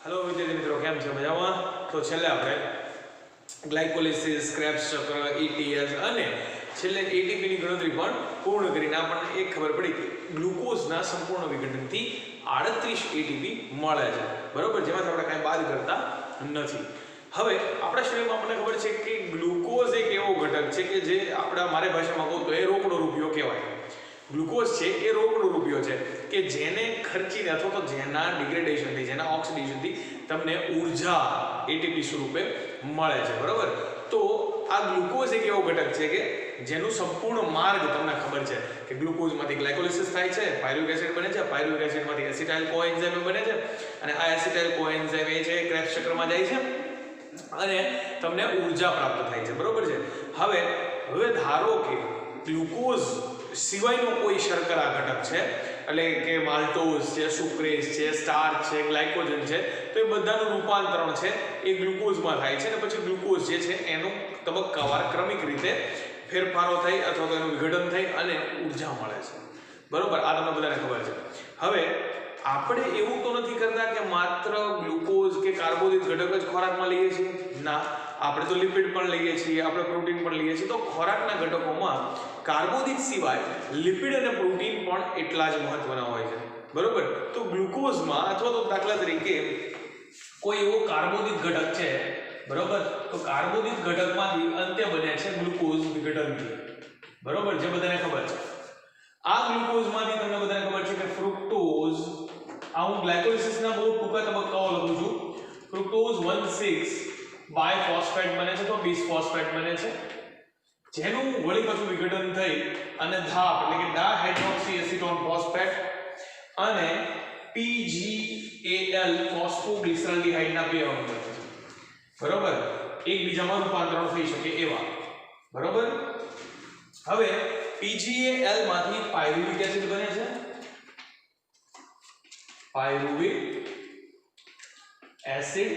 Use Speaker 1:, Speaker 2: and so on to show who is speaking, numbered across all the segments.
Speaker 1: Hello विद्यार्थी मित्रों, केम छो? मजाમાં? તો છેલ્લે આપણે ગ્લાયકોલિસિસ, ક્રેબ્સ ચક્ર, ETS અને છેલ્લે ATP ની ગણતરી પણ પૂર્ણ કરીને આપણને એક ખબર પડી કે ગ્લુકોઝના સંપૂર્ણ વિઘટનથી 38 ATP મળે છે, બરોબર? જેમાંથી આપણે કાંઈ બાદ કરતા નથી. હવે આપણા શરીરમાં આપણને ખબર છે કે ગ્લુકોઝ એક એવો ઘટક છે કે જે આપણા મારી ભાષામાં કહું તો એ રોકડો રૂપિયો કહેવાય. ગ્લુકોઝ છે એ રોકડો રૂપિયો છે કે જેને ખર્ચીને અથવા તો જેના ડિગ્રેડેશનથી, જેના ઓક્સિડેશનથી તમને ઉર્જા ATP સ્વરૂપે મળે છે, બરોબર? તો આ ગ્લુકોઝ એક એવો ઘટક છે કે જેનું સંપૂર્ણ માર્ગ તમને ખબર છે કે ગ્લુકોઝમાંથી ગ્લાયકોલિસિસ થાય છે, પાયરુવિક એસિડ બને છે, પાયરુવિક એસિડમાંથી એસિટાઇલ કોએન્ઝાઇમ બને છે અને આ એસિટાઇલ કોએન્ઝાઇમ એ છે ક્રેબ્સ ચક્રમાં જાય છે અને તમને ઉર્જા પ્રાપ્ત થાય છે, બરોબર છે? હવે ધારો કે ગ્લુકોઝ સિવાયનો કોઈ શર્કરા ઘટક છે, એટલે કે માલ્ટોઝ છે, સુક્રેઝ છે, સ્ટાર્ચ છે, ગ્લાયકોજન છે, તો એ બધાનું રૂપાંતરણ છે એ ગ્લુકોઝમાં થાય છે અને પછી ગ્લુકોઝ જે છે એનું તબક્કાવાર ક્રમિક રીતે ફેરફારો થઈ અથવા તો એનું વિઘટન થઈ અને ઉર્જા મળે છે, બરોબર? આ તમને બધાને ખબર છે. હવે આપણે એવું તો નથી કરતા કે માત્ર ગ્લુકોઝ કે કાર્બોદિત ઘટક જ ખોરાકમાં લઈએ છીએ. ના, આપણે તો લિપિડ પણ લઈએ છીએ, આપણે પ્રોટીન પણ લઈએ છીએ. તો ખોરાકના ઘટકોમાં કાર્બોદિત સિવાય લિપિડ અને પ્રોટીન પણ એટલા જ મહત્વના હોય છે, બરોબર? તો ગ્લુકોઝમાં અથવા તો દાખલા તરીકે કોઈ એવો કાર્બોદિત ઘટક છે, બરોબર? તો કાર્બોદિત ઘટકમાંથી અંતે બને છે ગ્લુકોઝ વિઘટનથી, બરોબર? જે બધાને ખબર છે. આ ગ્લુકોઝમાંથી તમને બધાને ખબર છે કે ફ્રુક્ટોઝ, આ હું ગ્લાયકોલિસિસના બહુ ટૂંકા તબક્કાઓ લખું છું. ફ્રુક્ટોઝ 1,6 બાયફોસ્ફેટ બને છે, તો બિસફોસ્ફેટ બને છે, જેનું વળી પાછું વિઘટન થઈ અને ધાપ એટલે કે ડાયહાઇડ્રોક્સી એસિટોન ફોસ્ફેટ અને PGAL ફોસ્ફોગ્લિસરાલ્ડિહાઇડના બે અણુ બને છે, બરોબર? એકબીજામાં રૂપાંતરણ થઈ શકે એવા, બરોબર? હવે PGAL માંથી પાયરુવિક એસિડ બને છે, પાયરુવિક એસિડ,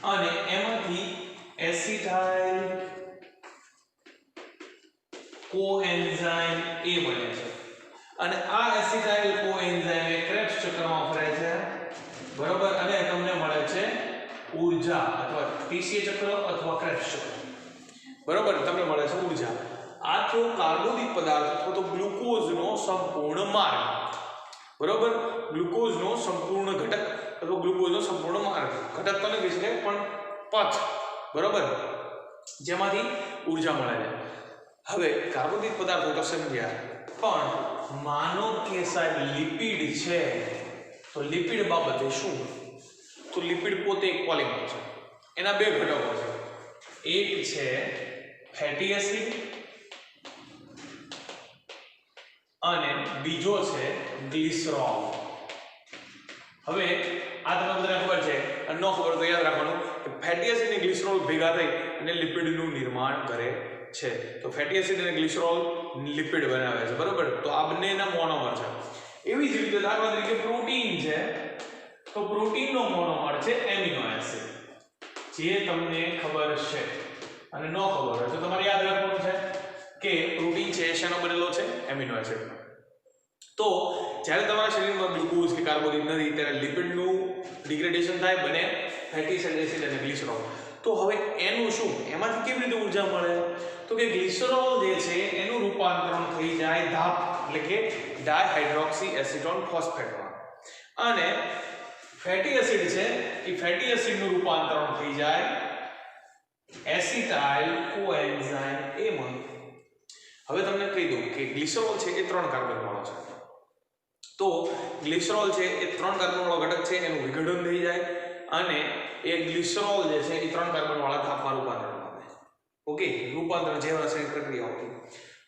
Speaker 1: અને એમાંથી એસિટાઇલ કોએન્ઝાઇમ એ બને છે અને આ એસિટાઇલ કોએન્ઝાઇમ એ ક્રેબ્સ ચક્રમાં વપરાય છે, બરોબર? અને તમને મળે છે ઉર્જા અથવા ટીસીએ ચક્ર અથવા ક્રેબ્સ ચક્ર, બરોબર? તમને મળે છે ઉર્જા. આ તો કાર્બોદિત પદાર્થ અથવા તો ગ્લુકોઝનો સંપૂર્ણ માર્ગ, બરોબર? ગ્લુકોઝનો સંપૂર્ણ ઘટક અથવા ગ્લુકોઝનો સંપૂર્ણ માર્ગ, ઘટક તો નથી શકે પણ પથ, બરોબર? જેમાંથી ઉર્જા મળે છે. હવે કાર્બોદિત પદાર્થો તો સમજ્યા, પણ માનો કે સાહેબ લિપિડ છે, તો લિપિડ બાબતે શું? તો લિપિડ પોતે એક પોલિમર છે, એના બે ઘટકો છે. એક છે ફેટી એસિડ અને બીજો છે ગ્લિસરોલ. હવે આ તમને બધાને ખબર છે, અને ન ખબર તો યાદ રાખવાનું કે ફેટી એસિડ અને ગ્લિસરોલ ભેગા થઈ અને લિપિડનું નિર્માણ કરે છે. તો ફેટી એસિડ અને ગ્લિસરોલ લિપિડ બનાવે છે, બરોબર? તો આ બંનેના મોનોમર છે. એવી જ રીતે દાખલા તરીકે પ્રોટીન છે, તો પ્રોટીનનો મોનોમર છે એમિનો એસિડ, જે તમને ખબર છે. અને ન ખબર હોય તો તમારે યાદ રાખવાનું છે કે પ્રોટીન છે શેનો બનેલો છે? એમિનો એસિડનો. તો જ્યારે તમારા શરીરમાં ગ્લુકોઝ કે કાર્બોદિત નથી ત્યારે લિપિડનું ડિગ્રેડેશન થાય, બને ફેટી એસિડ અને ગ્લિસરોલ. તો હવે એનું શું? એમાંથી કેવી રીતે ઉર્જા મળે? તો કે ગ્લિસરોલ જે છે એનું રૂપાંતરણ થઈ જાય ધાપ એટલે કે ડાયહાઇડ્રોક્સી એસિટોન ફોસ્ફેટમાં, અને ફેટી એસિડ છે એ ફેટી એસિડનું રૂપાંતરણ થઈ જાય એસિટાઇલ કોએન્ઝાઇમ એમાં. હવે તમને કહી દઉં કે ગ્લિસરોલ છે એ 3 કાર્બન વાળો છે. તો ગ્લિસરોલ છે એ 3 કાર્બન વાળો ઘટક છે, એનું વિઘટન થઈ જાય અને એ ગ્લિસરોલ જે છે એ 3 કાર્બન વાળા ધાપમાં રૂપાંતરણ પામે. ઓકે, રૂપાંતરણ જેવા રાસાયણિક પ્રક્રિયા હોતી.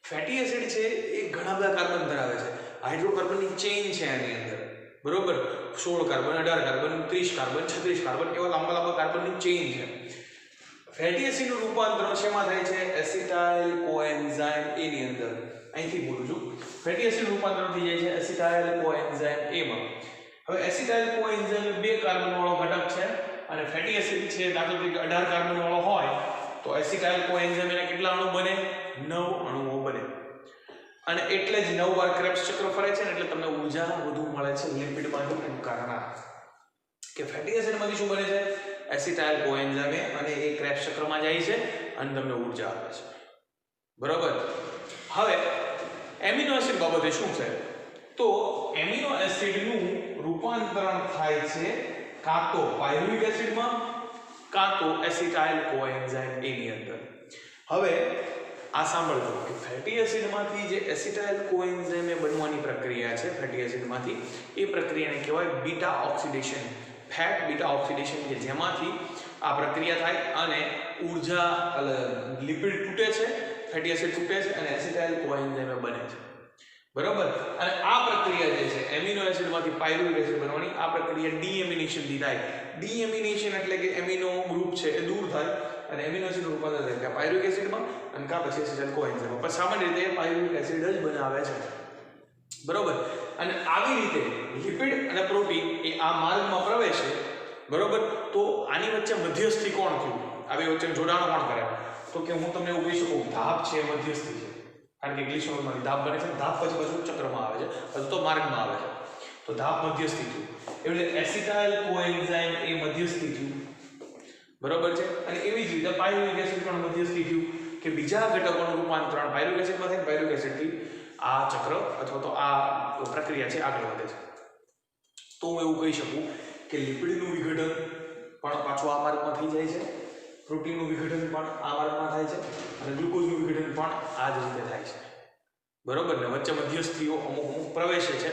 Speaker 1: ફેટી એસિડ છે એ ઘણા બધા કાર્બન ધરાવે છે, હાઇડ્રોકાર્બનની ચેઇન છે એની અંદર, બરોબર? 16 કાર્બન, 18 કાર્બન, 30 કાર્બન, 36 કાર્બન એવા લાંબા કાર્બનની ચેઇન છે. ફેટી એસિડનું રૂપાંતરણ શેમાં થાય છે? એસિટાઇલ કોએન્ઝાઇમ એ ની અંદર. અહીંથી બોલું છું, ફેટી એસિડ રૂપાંતરણ થઈ જાય છે એસિટાઇલ કોએન્ઝાઇમ એ માં. હવે એસિટાઇલ કોએન્ઝાઇમ 2 કાર્બન વાળો ઘટક છે અને ફેટી એસિડ છે દાખલા તરીકે 18 કાર્બન વાળો હોય તો એસિટાઇલ કોએન્ઝાઇમ એના કેટલા અણુ બને? 9 અણુઓ બને. અને એટલે જ 9 વાર ક્રેબ્સ ચક્ર ફરે છે ને એટલે તમને ઊર્જા વધુ મળે છે લિપિડમાંથી એનું કારણ. કે ફેટી એસિડમાંથી શું બને છે? એસિટાઇલ કોએન્ઝાઇમ અને એ ક્રેબ્સ ચક્રમાં જાય છે અને તમને ઉર્જા આપે છે. બરોબર. હવે એમિનો એસિડ બાબતે શું છે? તો એમિનો એસિડનું રૂપાંતરણ થાય છે કાં તો પાયરુવિક એસિડમાં કાં તો એસિટાઇલ કોએન્ઝાઇમ A ની અંદર. હવે આ સાંભળજો કે ફેટી એસિડમાંથી જે એસિટાઇલ કોએન્ઝાઇમ બનવાની પ્રક્રિયા છે ફેટી એસિડમાંથી, એ પ્રક્રિયાને કહેવાય beta oxidation, fat beta oxidation, કે જેમાંથી આ પ્રક્રિયા થાય અને ઉર્જા લિપિડ તૂટે છે, ફેટી એસિડ તૂટે છે અને એસિટાઇલ કોએન્ઝાઇમ બને છે. બરોબર. અને આ પ્રક્રિયા જે છે એમિનો એસિડમાંથી પાયરુવિક એસિડ બનવાની, આ પ્રક્રિયા ડીએમિનેશન થી થાય. ડીએમિનેશન એટલે કે એમિનો ગ્રુપ છે એ દૂર થાય અને એમિનો એસિડ રૂપાંતર થાય કે પાયરુવિક એસિડમાં અને કાં પછી એસિટાઇલ કોએન્ઝાઇમ. પણ સામાન્ય રીતે પાયરુવિક એસિડ જ બનાવે છે. બરોબર. અને આવી રીતે લિપિડ અને પ્રોટીન એ આ માર્ગમાં પ્રવેશે. બરોબર. તો આની વચ્ચે મધ્યસ્થી કોણ થયું? આ બે વચ્ચે જોડાણ કોણ કરે? તો કે હું તમને એવું કહી શકું, ધાપ છે એ મધ્યસ્થી છે. કારણ કે ગ્લિસરોલમાંથી ધાપ બને છે, ધાપ પછી પાછું ચક્રમાં આવે છે, પછી તો માર્ગમાં આવે છે. તો ધાપ મધ્યસ્થી થયું. એટલે એસિટાઇલ કોએન્ઝાઇમ એ મધ્યસ્થી થયું. બરોબર છે. અને એવી જ રીતે પાયરુવિક એસિડ પણ મધ્યસ્થી થયું કે બીજા ઘટકોનું રૂપાંતરણ પાયરુવિક એસિડમાં થાય, પાયરુવિક એસિડથી આ ચક્ર અથવા તો આ પ્રક્રિયા છે આગળ વધે છે. તો હું એવું કહી શકું કે લિપિડનું વિઘટન પણ પાછું આ માર્ગમાં થઈ જાય છે, પ્રોટીનનું વિઘટન પણ આ માર્ગમાં થાય છે અને ગ્લુકોઝનું વિઘટન પણ આ જ રીતે થાય છે. બરોબર ને? વચ્ચે મધ્યસ્થીઓ અમુક પ્રવેશે છે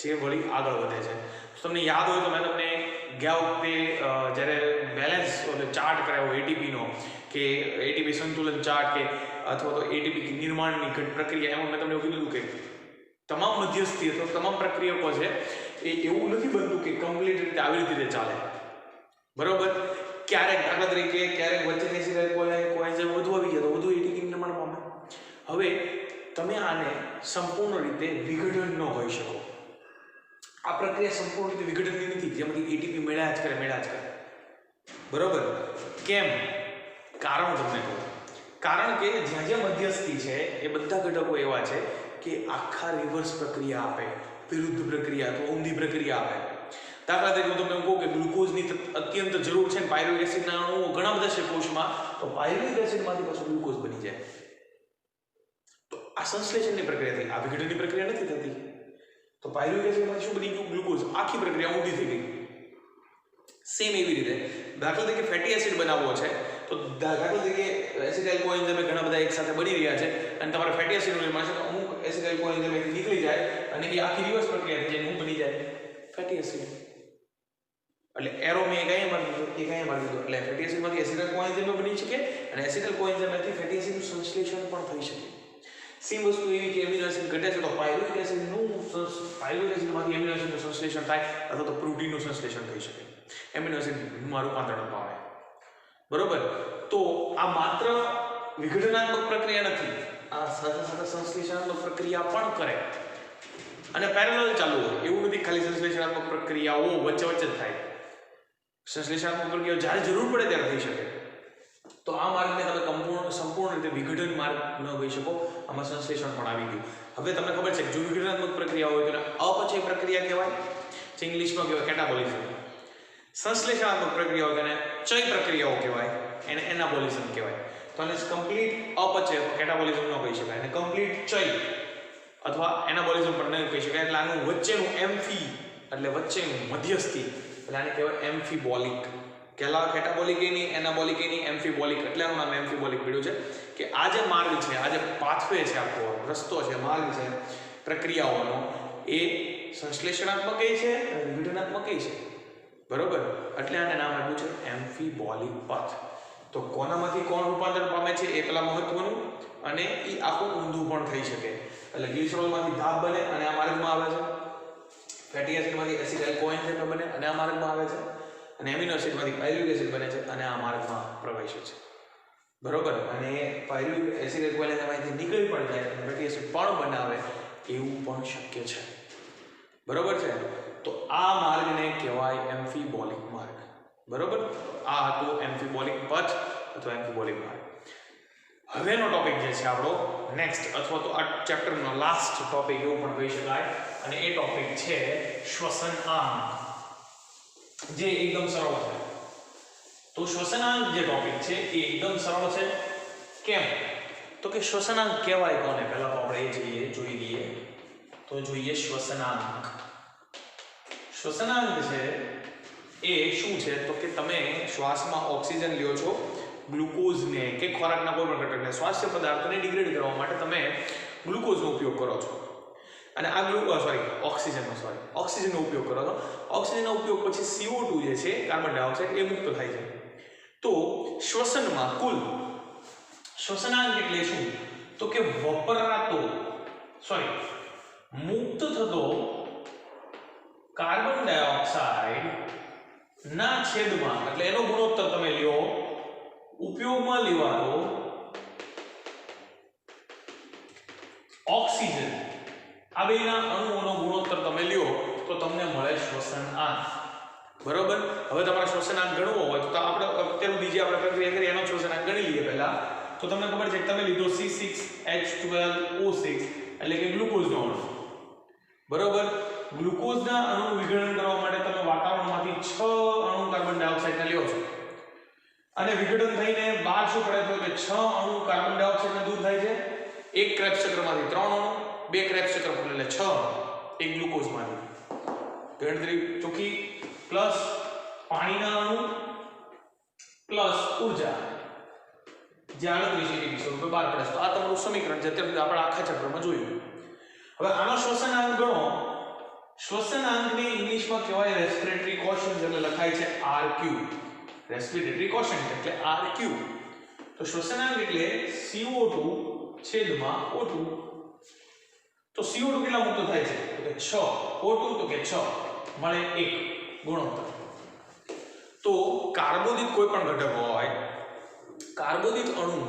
Speaker 1: જે વળી આગળ વધે છે. તમને યાદ હોય તો મેં તમને ગયા વખતે જ્યારે બેલેન્સ ચાર્ટ કરાયો એટીપીનો, કે એટીપી સંતુલન ચાર્ટ કે અથવા તો એટીપી નિર્માણની પ્રક્રિયા, એમાં મેં તમને એવું કીધું કે તમામ મધ્યસ્થી અથવા તમામ પ્રક્રિયકો છે એ એવું નથી બનતું કે કમ્પ્લીટ રીતે આવી રીતે ચાલે. બરોબર. ક્યારેક દાખલા તરીકે ક્યારેક વચ્ચે એસિટાઇલ કોએન્ઝાઇમ વધુ આવી જાય તો વધુ એટીપી નિર્માણ પામે. હવે તમે આને સંપૂર્ણ રીતે વિઘટન ન હોઈ શકો. આ પ્રક્રિયા સંપૂર્ણ રીતે વિઘટનની નથી, જેમાંથી એટીપી મેળ્યા જ કરે. બરોબર. કેમ? કારણ તમને કહું. કારણ કે જ્યાં જ્યાં મધ્યસ્થી છે એ બધા ઘટકો એવા છે કે આખા રિવર્સ પ્રક્રિયા આપે, વિરુદ્ધ પ્રક્રિયા અથવા ઊંધી પ્રક્રિયા આપે. દાખલા તરીકે હું તમને કહું કે ગ્લુકોઝની અત્યંત જરૂર છે, પાયરુવિક એસિડના અણુઓ ઘણા બધા છે કોષમાં, તો પાયરુવિક એસિડમાંથી પાછું ગ્લુકોઝ બની જાય. તો આ સંશ્લેષણની પ્રક્રિયા થઈ, આ વિઘટનની પ્રક્રિયા નથી થતી. તો પાયરુવિક એસિડમાંથી શું બની ગયું? ગ્લુકોઝ. આખી પ્રક્રિયા ઊંધી થઈ ગઈ. સેમ એવી રીતે દાખલા તરીકે ફેટી એસિડ બનાવવો છે તો દાખલા તરીકે એસિટાઇલ કોએન્ઝાઇમ ઘણા બધા એક સાથે બની રહ્યા છે અને તમારે ફેટી એસિડનું નિર્માણ છે તો અમુક એસિટાઇલ કોએન્ઝાઇમ નીકળી જાય અને એ આખી રિવર્સ પ્રક્રિયા થઈ જાય, શું બની જાય? Fatty acid. એટલે એરો મેં કઈ મારી દીધો એટલે ફેટી એસિડમાંથી એસિટાઇલ કોએન્ઝાઇમ બની શકે અને એસિટાઇલ કોએન્ઝાઇમમાંથી ફેટી એસિડનું સંશ્લેષણ પણ થઈ શકે. સેમ વસ્તુ એવી કે એમિનો એસિડ ઘટે છે તો પાયરુવિક એસિડમાંથી એમિનો એસિડનું સંશ્લેષણ થાય અથવા તો પ્રોટીનનું સંશ્લેષણ થઈ શકે, એમિનો એસિડમાં રૂપાંતરણ પામે. બરોબર. તો આ માત્ર વિઘટનાત્મક પ્રક્રિયા નથી, આ સાથે સાથે સંશ્લેષણાત્મક પ્રક્રિયા પણ કરે અને પેરેલલ ચાલુ હોય. એવું નથી ખાલી સંશ્લેષણાત્મક પ્રક્રિયાઓ વચ્ચે જ થાય. સંશ્લેષણાત્મક પ્રક્રિયાઓ જ્યારે જરૂર પડે ત્યારે થઈ શકે. તો આ માર્ગને તમે સંપૂર્ણ રીતે વિઘટન માર્ગ ન કહી શકો, આમાં સંશ્લેષણ પણ આવી ગયું. હવે તમને ખબર છે કે જો વિઘટનાત્મક પ્રક્રિયા હોય તો અપચય પ્રક્રિયા કહેવાય, જે ઇંગ્લિશમાં કહેવાય કેટાબોલિઝમ. સંશ્લેષણાત્મક પ્રક્રિયાઓ તેને ચય પ્રક્રિયાઓ કહેવાય, એને એનાબોલિઝમ કહેવાય. તો આને કમ્પ્લીટ અપચય કેટાબોલિઝમ ન કહી શકાય અને કમ્પ્લીટ ચય અથવા એનાબોલિઝમ પણ ન કહી શકાય. એટલે આનું વચ્ચેનું એમ્ફી એટલે વચ્ચેનું મધ્યસ્થી એટલે આને કહેવાય એમ્ફીબોલિક. કેલા કેટાબોલિક એની એનાબોલિક એની એમ્ફીબોલિક, એટલે આનું નામ એમ્ફીબોલિક પડ્યું છે કે આ જે માર્ગ છે, આ જે પાથવે છે, આખો રસ્તો છે, માર્ગ છે પ્રક્રિયાઓનો, એ સંશ્લેષણાત્મક છે અને વિઘટનાત્મક છે. બરોબર. એટલે આને નામ આપ્યું છે એમ્ફીબોલિક પાથ. તો કોનામાંથી કોણ રૂપાંતર પામે છે એ પેલા મહત્વનું, અને એ આખું ઊંધું પણ થઈ શકે. એટલે ગ્લિસરોલમાંથી ધાપ બને અને આ માર્ગમાં આવે છે, ફેટી એસિડમાંથી એસિટાઇલ કોએન્ઝાઇમ બને અને આ માર્ગમાં આવે છે, અને એમિનો એસિડમાંથી પાયરુવિક એસિડ બને છે અને આ માર્ગમાં પ્રવેશે છે. બરોબર. અને પાયરુવિક એસિડ કોએન્ઝાઇમમાંથી નીકળી પણ જાય અને ફેટી એસિડ પણ બનાવે એવું પણ શક્ય છે. બરોબર છે. તો આ માર્ગને કહેવાય એમ્ફીબોલિક માર્ગ. બરોબર. આ હતો એમ્ફીબોલિક પથ અથવા એમ્ફીબોલિક માર્ગ. હવેનો ટોપિક જે છે આપણો નેક્સ્ટ અથવા તો આ ચેપ્ટરનો લાસ્ટ ટોપિક એવું પણ કહી શકાય, અને એ ટોપિક છે શ્વસન અંગ. જે એકદમ સરળ છે. તો શ્વસનાંક જે ટોપિક છે એ એકદમ સરળ છે. કેમ? તો કે શ્વસનાંક કહેવાય કોને? પહેલા તો આપણે એ જોઈ લઈએ. તો જોઈએ શ્વસનાંક. શ્વસનાંક છે એ શું છે? તો કે તમે શ્વાસમાં ઓક્સિજન લ્યો છો, ગ્લુકોઝને કે ખોરાકના કોઈ પણ ઘટકને, સ્વાસ્થ્ય પદાર્થને ડિગ્રેડ કરવા માટે તમે ગ્લુકોઝનો ઉપયોગ કરો છો. અને આ ઓક્સિજનનો ઉપયોગ કરો છો. ઓક્સિજનનો ઉપયોગ પછી CO2 જે છે, કાર્બન ડાયોક્સાઇડ, એ મુક્ત થાય છે. તો શ્વસનમાં કુલ શ્વસનાંક એટલે શું? તો કે મુક્ત થતો કાર્બન ડાયોક્સાઇડ ના છેદમાં, એટલે એનો ગુણોત્તર તમે લ્યો, ઉપયોગમાં લેવાતો ઓક્સિજન, આ બેના અણુઓનો ગુણોત્તર તમે લ્યો તો તમને મળે શ્વસનાંક. બરોબર? હવે તમારે શ્વસનાંક ગણવો હોય તો આપણે અત્યાર સુધી જે આપણે પ્રક્રિયા કરી એનો શ્વસનાંક ગણી લઈએ પહેલા. તો તમને ખબર છે કે તમે લીધો C6H12O6 એટલે કે ગ્લુકોઝનો અણુ. બરોબર? ગ્લુકોઝના અણુ વિઘટન કરવા માટે તમે વાતાવરણમાંથી 6 અણુ કાર્બન ડાયોક્સાઇડને લ્યો છો. અને વિઘટન થઈને બહાર શું પડે છે કે 6 અણુ કાર્બન ડાયોક્સાઇડને દૂર થાય છે. એક ક્રેબ્સ ચક્રમાંથી 3 અણુ, 2 ક્રેબ્સ ચક્ર એટલે 6 અણુ, એક ગ્લુકોઝમાંથી. ગણતરી ચોખ્ખી. પ્લસ પાણીના અણુ પ્લસ ઉર્જા જે 38 સ્વરૂપે બહાર પડે છે. તો આ તમારું સમીકરણ છે. અત્યારે આપણે આખા ચેપ્ટરમાં જોયું. હવે આનો શ્વસનાંક ગણો. શ્વસનાંકને ઇંગ્લિશમાં કહેવાય રેસ્પિરેટરી કોશન્ટ, એટલે લખાય છે RQ. રેસ્પિરેટરી કોશન્ટ એટલે RQ. તો શ્વસનાંક એટલે CO2 છેદમાં O2. તો CO2 કેટલા મુક્ત થાય છે? તો કે 6. O2 તો કે 6 મળે 1 ગુણોત્તર. તો કાર્બોદિત કોઈ પણ ઘટક હોય, કાર્બોદિત અણુ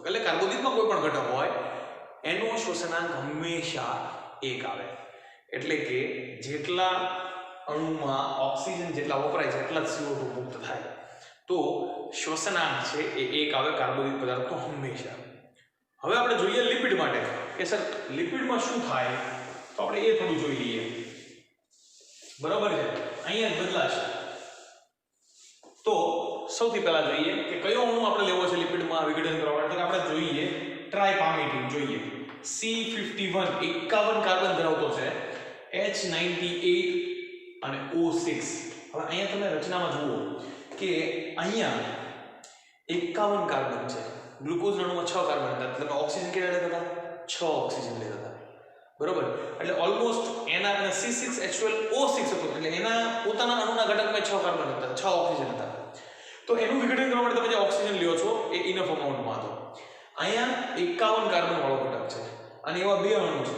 Speaker 1: એટલે કાર્બોદિતમાં કોઈ પણ ઘટક હોય, એનો શ્વસનાંક હંમેશા 1 આવે. એટલે કે જેટલા અણુમાં ઓક્સિજન જેટલા વપરાય છે એટલા જ CO2 મુક્ત થાય. તો શ્વસનાંક છે એ 1 આવે કાર્બોદિત પદાર્થનો હંમેશા. હવે આપણે જોઈએ લિપિડ માટે કે સર લિપિડમાં શું થાય, તો આપણે એ થોડું જોઈ લઈએ. બરાબર છે? અહીંયા જ બદલાશે. તો સૌથી પહેલા જોઈએ કે કયો અણુ આપણે લેવો છે લિપિડમાં વિઘટન કરવા માટે. તો આપણે જોઈએ ટ્રાઇપામિટીન જોઈએ. C51 51 કાર્બન ધરાવતો છે, H98 અને O6. હવે અહીંયા તમે રચનામાં જુઓ કે અહીંયા 51 કાર્બન છે. ગ્લુકોઝ અણુમાં 6 કાર્બન હતા. તમે ઓક્સિજન કેટલા લેતા હતા? 6 ઓક્સિજન લેતા હતા. બરોબર? એટલે ઓલમોસ્ટ એના અને C6H12O6 હતો, એટલે એના પોતાના અણુના ઘટકમાં 6 કાર્બન હતા, 6 ઓક્સિજન હતા. તો એનું વિઘટન કરવા માટે તમે જે ઓક્સિજન લ્યો છો એ ઇનફ અમાઉન્ટમાં હતો. અહીંયા 51 કાર્બન વાળો ઘટક છે અને એવા બે અણુ છે.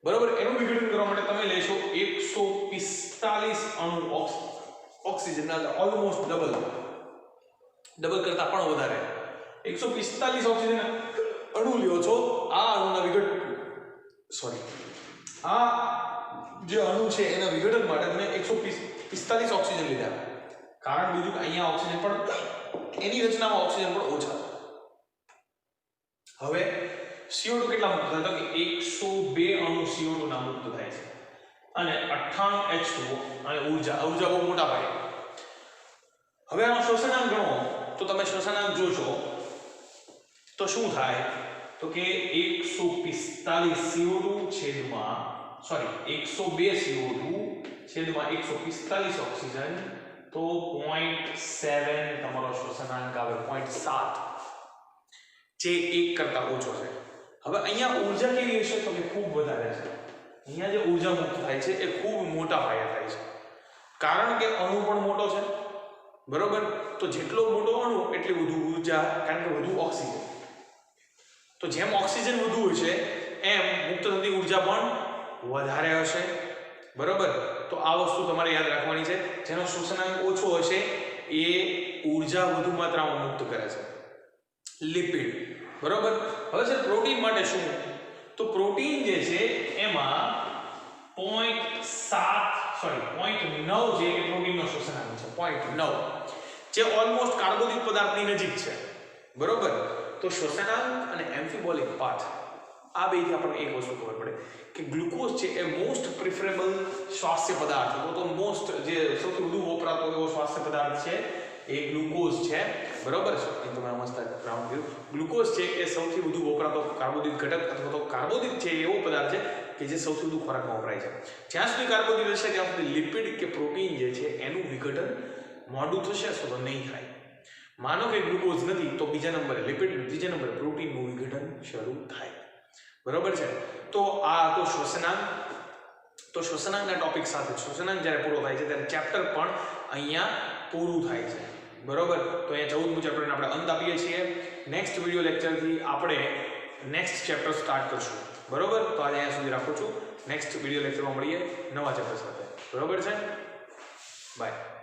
Speaker 1: બરોબર? એનું વિઘટન કરવા માટે તમે લેશો 145 અણુ ઓક્સિજનના, ઓલમોસ્ટ ડબલ કરતા પણ વધારે 145 ઓક્સિજન અણુ લ્યો છો. આ અણુના આ જે અણુ છે એના વિઘટન માટે તમે 145 ઓક્સિજન લીધા. કારણ બીજું કે અહીંયા ઓક્સિજન પણ એની રચનામાં ઓક્સિજન પણ ઓછા. હવે CO2 કેટલા મુક્ત થાય? તો કે 102 અણુ CO2 ના મુક્ત થાય છે અને 98 H2O અને ઉર્જા બહુ મોટા પાયે. હવે આનો શ્વસનાંક ગણો તો તમે શ્વસનાંક જોશો તો શું થાય? તો કે 102 CO2 છેદમાં 145 ઓક્સિજન, તો 0.7 તમારો શ્વસનાંક આવે, 0.7, જે 1 કરતા ઓછો છે. હવે અહીંયા ઉર્જા કેવી હશે? તો કે ખૂબ વધારે છે. અહીંયા જે ઉર્જા મુક્ત થાય છે એ ખૂબ મોટા પાયે થાય છે, કારણ કે અણુ પણ મોટો છે. બરોબર? તો જેટલો મોટો અણુ એટલી વધુ ઉર્જા, કારણ કે વધુ ઓક્સિજન. તો જેમ ઓક્સિજન વધુ હશે એમ મુક્ત થતી ઉર્જા પણ વધારે હશે. બરોબર? તો આ વસ્તુ તમારે યાદ રાખવાની છે. જેનો શ્વસનાંક ઓછો હશે એ ઉર્જા વધુ માત્રામાં મુક્ત કરે છે. લિપિડ. બરોબર? હવે સર પ્રોટીન માટે શું? તો પ્રોટીન જે છે એમાં 0.9 જે પ્રોટીનનો શ્વસનાંક છે, 0.9, જે ઓલમોસ્ટ કાર્બોદિત પદાર્થની નજીક છે. બરોબર? તો શ્વસનાંક અને એમ્ફીબોલિક પાથ, આ બેથી આપણને એક વસ્તુ ખબર પડે કે ગ્લુકોઝ છે એ મોસ્ટ પ્રિફરેબલ સ્વાસ્થ્ય પદાર્થ તો મોસ્ટ જે સૌથી વધુ વપરાતો એવો સ્વાસ્થ્ય પદાર્થ છે એ ગ્લુકોઝ છે, બરોબર છે. એ તમે મસ્ત રાઉન્ડ કર્યું. ગ્લુકોઝ છે એ સૌથી વધુ વપરાતો કાર્બોદિત ઘટક અથવા તો કાર્બોદિત છે એવો પદાર્થ છે કે જે સૌથી વધુ ખોરાકમાં વપરાય છે. જ્યાં સુધી કાર્બોદિત હશે ત્યાં સુધી લિપિડ કે પ્રોટીન જે છે એનું વિઘટન મોડું થશે અથવા તો નહીં થાય. માનો કે ગ્લુકોઝ નથી તો બીજા નંબરે લિપિડ, ત્રીજા નંબરે પ્રોટીનનું વિઘટન શરૂ થાય, બરોબર છે. તો આ તો શ્વસનાંગ. તો શ્વસનાંગના ટોપિક સાથે શ્વસનાંગ જ્યારે પૂરો થાય છે ત્યારે ચેપ્ટર પણ અહીંયા પૂરું થાય છે, બરોબર. તો અહીંયા 14મું ચેપ્ટરને આપણે અંત આપીએ છીએ. નેક્સ્ટ વિડિયો લેક્ચરથી આપણે નેક્સ્ટ ચેપ્ટર સ્ટાર્ટ કરશું, બરોબર. તો આજે અહીંયા સુધી રાખું છું. નેક્સ્ટ વિડિયો લેક્ચરમાં મળીએ નવા ચેપ્ટર સાથે, બરોબર છે. બાય.